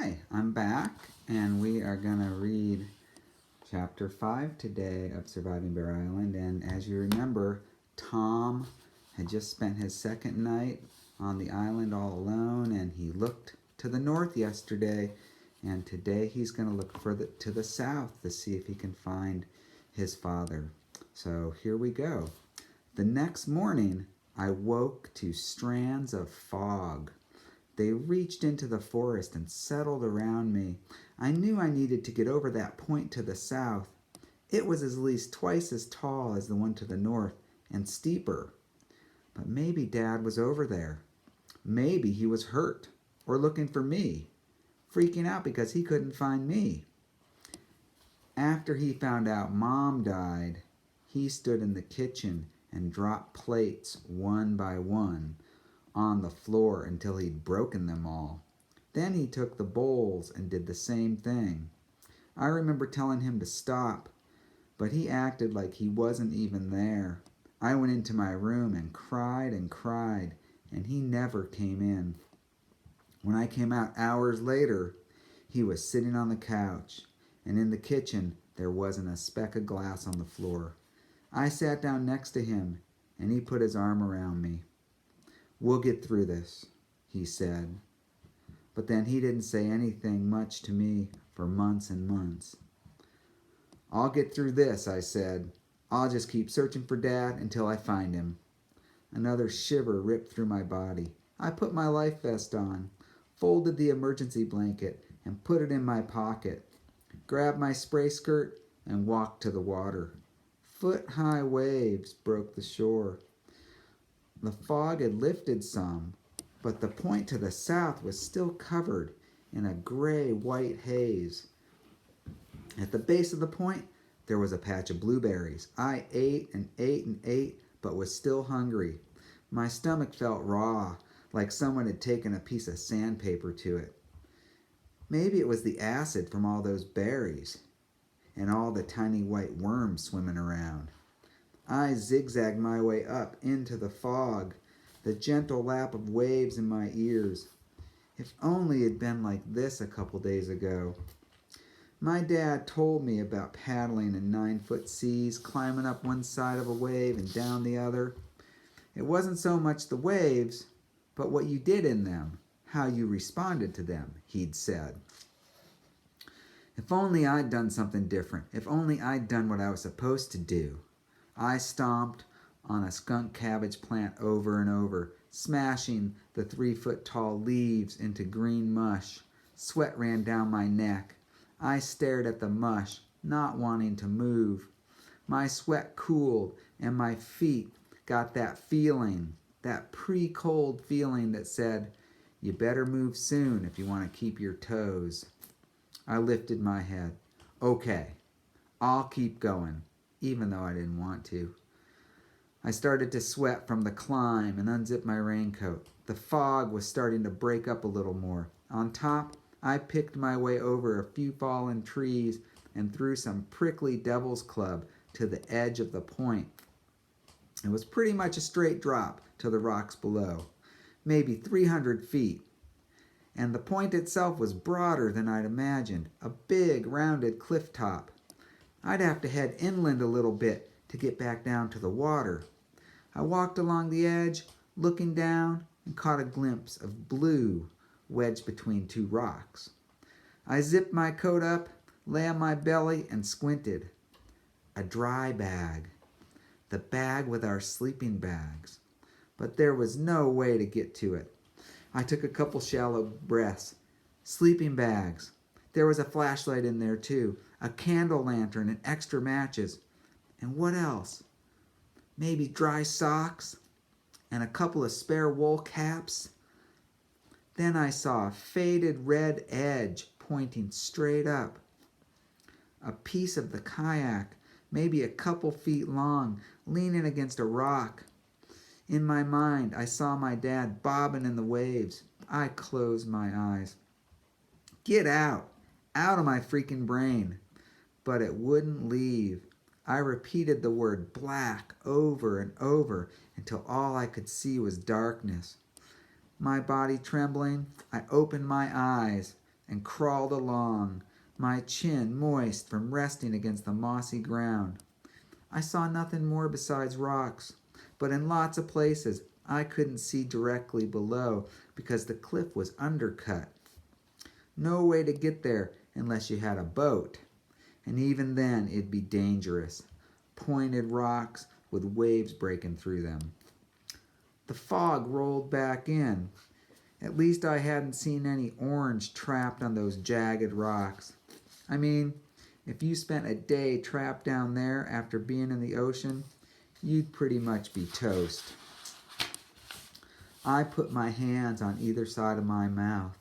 Hi, I'm back, and we are going to read Chapter 5 today of Surviving Bear Island. And as you remember, Tom had just spent his second night on the island all alone, and he looked to the north yesterday, and today he's going to look to the south to see if he can find his father. So here we go. The next morning, I woke to strands of fog. They reached into the forest and settled around me. I knew I needed to get over that point to the south. It was at least twice as tall as the one to the north and steeper. But maybe Dad was over there. Maybe he was hurt or looking for me, freaking out because he couldn't find me. After he found out Mom died, he stood in the kitchen and dropped plates one by one on the floor until he'd broken them all. Then he took the bowls and did the same thing. I remember telling him to stop, but he acted like he wasn't even there. I went into my room and cried, and he never came in. When I came out hours later, he was sitting on the couch, and in the kitchen there wasn't a speck of glass on the floor. I sat down next to him, and he put his arm around me. "We'll get through this," he said. But then he didn't say anything much to me for months and months. "I'll get through this," I said. "I'll just keep searching for Dad until I find him." Another shiver ripped through my body. I put my life vest on, folded the emergency blanket, and put it in my pocket, grabbed my spray skirt, and walked to the water. Foot-high waves broke the shore. The fog had lifted some, but the point to the south was still covered in a gray-white haze. At the base of the point, there was a patch of blueberries. I ate and ate and ate, but was still hungry. My stomach felt raw, like someone had taken a piece of sandpaper to it. Maybe it was the acid from all those berries and all the tiny white worms swimming around. I zigzagged my way up into the fog, the gentle lap of waves in my ears. If only it had been like this a couple days ago. My dad told me about paddling in 9-foot seas, climbing up one side of a wave and down the other. It wasn't so much the waves, but what you did in them, how you responded to them, he'd said. If only I'd done something different. If only I'd done what I was supposed to do. I stomped on a skunk cabbage plant over and over, smashing the 3-foot-tall leaves into green mush. Sweat ran down my neck. I stared at the mush, not wanting to move. My sweat cooled, and my feet got that feeling, that pre-cold feeling that said, "You better move soon if you want to keep your toes." I lifted my head. "Okay, I'll keep going," even though I didn't want to. I started to sweat from the climb and unzipped my raincoat. The fog was starting to break up a little more. On top, I picked my way over a few fallen trees and through some prickly devil's club to the edge of the point. It was pretty much a straight drop to the rocks below, maybe 300 feet. And the point itself was broader than I'd imagined, a big, rounded cliff top. I'd have to head inland a little bit to get back down to the water. I walked along the edge, looking down, and caught a glimpse of blue wedged between two rocks. I zipped my coat up, lay on my belly, and squinted. A dry bag. The bag with our sleeping bags. But there was no way to get to it. I took a couple shallow breaths. Sleeping bags. There was a flashlight in there too, a candle lantern and extra matches. And what else? Maybe dry socks and a couple of spare wool caps. Then I saw a faded red edge pointing straight up. A piece of the kayak, maybe a couple feet long, leaning against a rock. In my mind, I saw my dad bobbing in the waves. I closed my eyes. Get out of my freaking brain. But it wouldn't leave. I repeated the word black over and over until all I could see was darkness. My body trembling, I opened my eyes and crawled along, my chin moist from resting against the mossy ground. I saw nothing more besides rocks, but in lots of places I couldn't see directly below because the cliff was undercut. No way to get there unless you had a boat, and even then it'd be dangerous. Pointed rocks with waves breaking through them. The fog rolled back in. At least I hadn't seen any orange trapped on those jagged rocks. I mean, if you spent a day trapped down there after being in the ocean, you'd pretty much be toast. I put my hands on either side of my mouth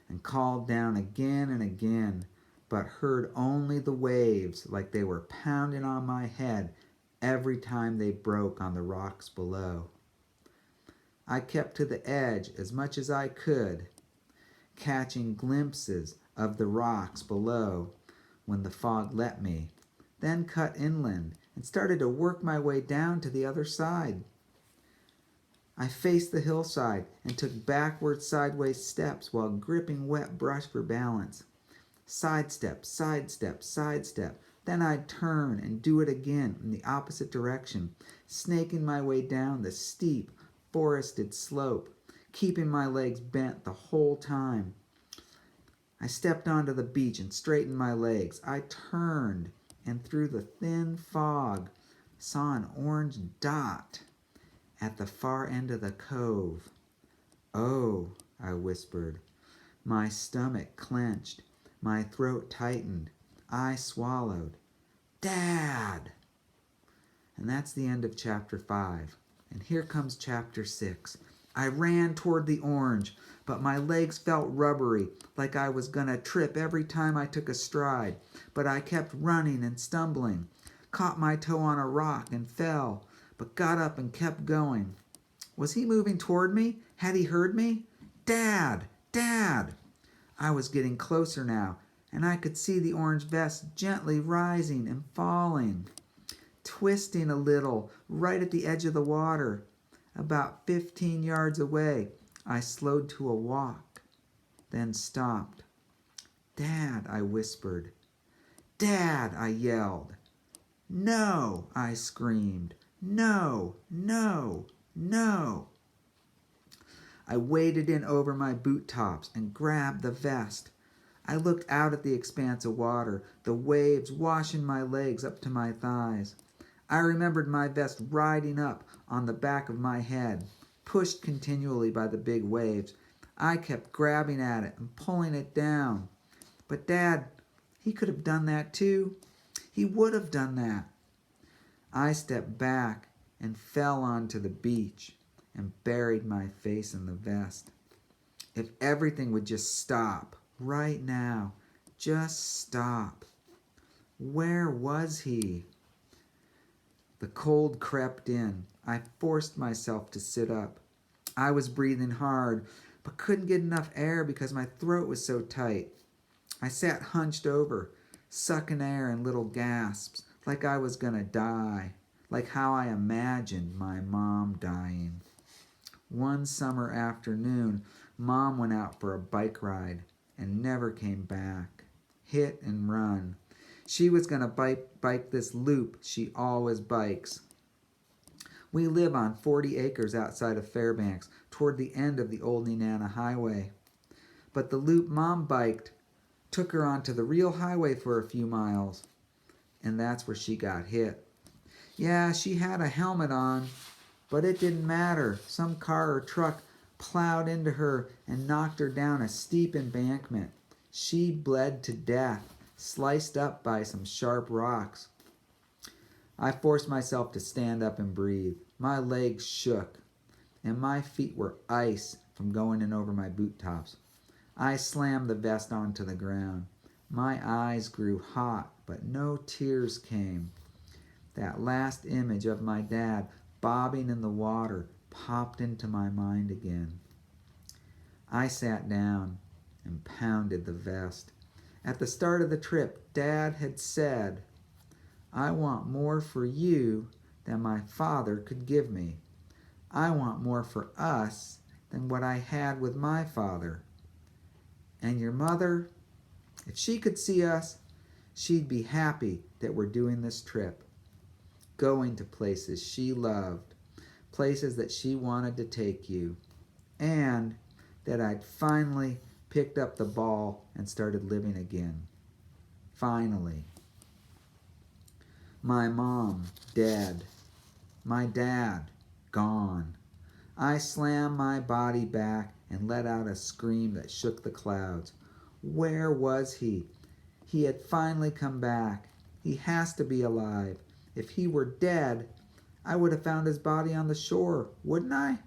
and called down again and again, but heard only the waves like they were pounding on my head every time they broke on the rocks below. I kept to the edge as much as I could, catching glimpses of the rocks below when the fog let me, then cut inland and started to work my way down to the other side. I faced the hillside and took backward sideways steps while gripping wet brush for balance. Sidestep, sidestep, sidestep. Then I'd turn and do it again in the opposite direction, snaking my way down the steep, forested slope, keeping my legs bent the whole time. I stepped onto the beach and straightened my legs. I turned, and through the thin fog, saw an orange dot at the far end of the cove. "Oh," I whispered. My stomach clenched. My throat tightened. I swallowed. "Dad!" And that's the end of chapter 5. And here comes chapter 6. I ran toward the orange, but my legs felt rubbery, like I was gonna trip every time I took a stride. But I kept running and stumbling, caught my toe on a rock and fell, but got up and kept going. Was he moving toward me? Had he heard me? "Dad! Dad!" I was getting closer now, and I could see the orange vest gently rising and falling, twisting a little right at the edge of the water. About 15 yards away, I slowed to a walk, then stopped. "Dad," I whispered. "Dad," I yelled. "No," I screamed. "No, no, no." I waded in over my boot tops and grabbed the vest. I looked out at the expanse of water, the waves washing my legs up to my thighs. I remembered my vest riding up on the back of my head, pushed continually by the big waves. I kept grabbing at it and pulling it down. But Dad, he could have done that too. He would have done that. I stepped back and fell onto the beach and buried my face in the vest. If everything would just stop right now, just stop. Where was he? The cold crept in. I forced myself to sit up. I was breathing hard, but couldn't get enough air because my throat was so tight. I sat hunched over, sucking air in little gasps, like I was gonna die, like how I imagined my mom dying. One summer afternoon, Mom went out for a bike ride and never came back. Hit and run. She was going to bike this loop she always bikes. We live on 40 acres outside of Fairbanks, toward the end of the old Nenana Highway. But the loop Mom biked took her onto the real highway for a few miles, and that's where she got hit. Yeah, she had a helmet on, but it didn't matter. Some car or truck plowed into her and knocked her down a steep embankment. She bled to death, sliced up by some sharp rocks. I forced myself to stand up and breathe. My legs shook, and my feet were ice from going in over my boot tops. I slammed the vest onto the ground. My eyes grew hot, but no tears came. That last image of my dad bobbing in the water popped into my mind again. I sat down and pounded the vest. At the start of the trip, Dad had said, "I want more for you than my father could give me. I want more for us than what I had with my father. And your mother, If she could see us, she'd be happy that we're doing this trip, going to places she loved, places that she wanted to take you, and that I'd finally picked up the ball and started living again. Finally. My mom, dead. My dad, gone. I slammed my body back and let out a scream that shook the clouds. Where was he? He had finally come back. He has to be alive. If he were dead, I would have found his body on the shore, wouldn't I?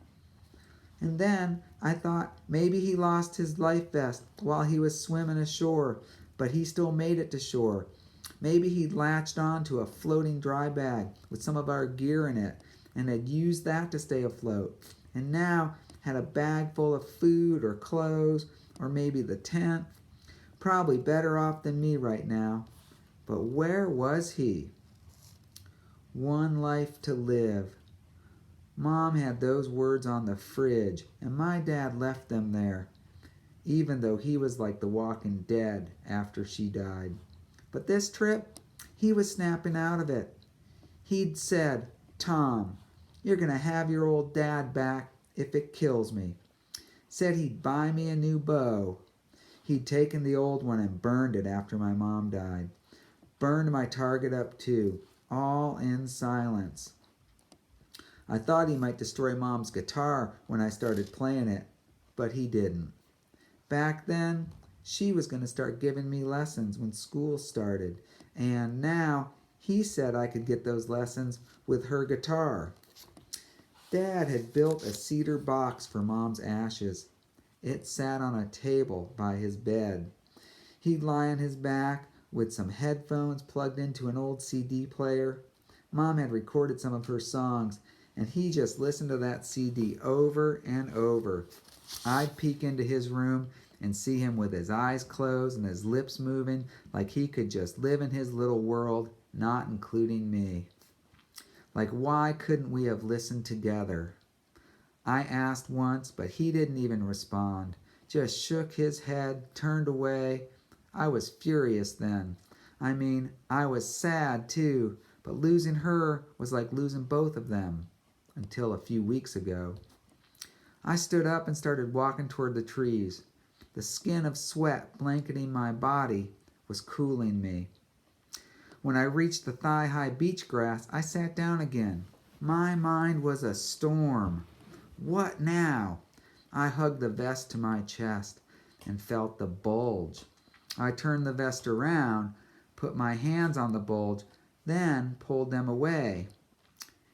And then I thought maybe he lost his life vest while he was swimming ashore, but he still made it to shore. Maybe he'd latched on to a floating dry bag with some of our gear in it and had used that to stay afloat, and now had a bag full of food or clothes or maybe the tent. Probably better off than me right now. But where was he? One life to live. Mom had those words on the fridge, and my dad left them there, even though he was like the walking dead after she died. But this trip, he was snapping out of it. He'd said, "Tom, you're going to have your old dad back if it kills me." Said he'd buy me a new bow. He'd taken the old one and burned it after my mom died. Burned my target up too, all in silence. I thought he might destroy Mom's guitar when I started playing it, but he didn't. Back then, she was going to start giving me lessons when school started, and now he said I could get those lessons with her guitar. Dad had built a cedar box for Mom's ashes. It sat on a table by his bed. He'd lie on his back with some headphones plugged into an old CD player. Mom had recorded some of her songs, and he just listened to that CD over and over. I'd peek into his room and see him with his eyes closed and his lips moving like he could just live in his little world, not including me. Like, why couldn't we have listened together? I asked once, but he didn't even respond. Just shook his head, turned away. I was furious then. I mean, I was sad too, but losing her was like losing both of them. Until a few weeks ago. I stood up and started walking toward the trees. The skin of sweat blanketing my body was cooling me. When I reached the thigh-high beach grass, I sat down again. My mind was a storm. What now? I hugged the vest to my chest and felt the bulge. I turned the vest around, put my hands on the bulge, then pulled them away.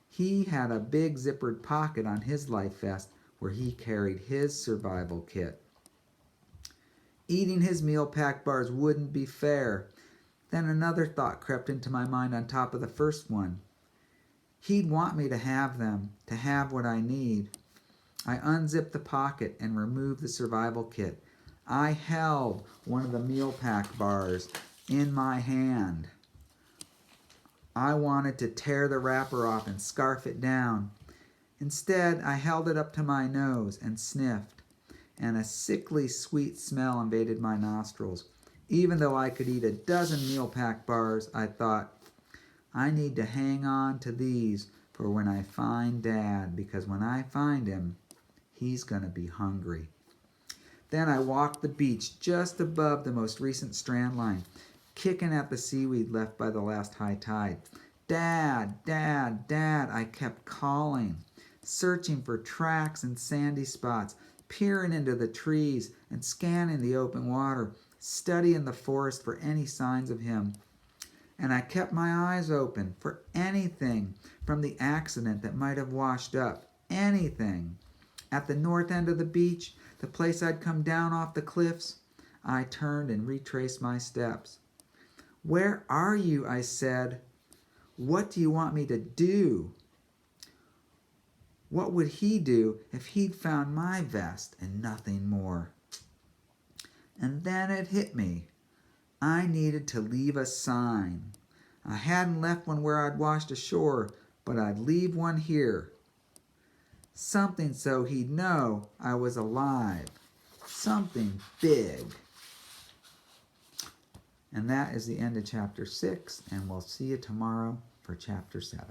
He had a big zippered pocket on his life vest where he carried his survival kit. Eating his meal pack bars wouldn't be fair. Then another thought crept into my mind on top of the first one. He'd want me to have them, to have what I need. I unzipped the pocket and removed the survival kit. I held one of the meal pack bars in my hand. I wanted to tear the wrapper off and scarf it down. Instead, I held it up to my nose and sniffed, and a sickly sweet smell invaded my nostrils. Even though I could eat a dozen meal pack bars, I thought, I need to hang on to these for when I find Dad, because when I find him, he's going to be hungry. Then I walked the beach just above the most recent strand line, kicking at the seaweed left by the last high tide. Dad, Dad, Dad, I kept calling, searching for tracks and sandy spots, peering into the trees and scanning the open water, studying the forest for any signs of him. And I kept my eyes open for anything from the accident that might have washed up, anything. At the north end of the beach, the place I'd come down off the cliffs, I turned and retraced my steps. Where are you? I said. What do you want me to do? What would he do if he'd found my vest and nothing more? And then it hit me. I needed to leave a sign. I hadn't left one where I'd washed ashore, but I'd leave one here. Something so he'd know I was alive. Something big. And that is the end of chapter 6, and we'll see you tomorrow for chapter 7.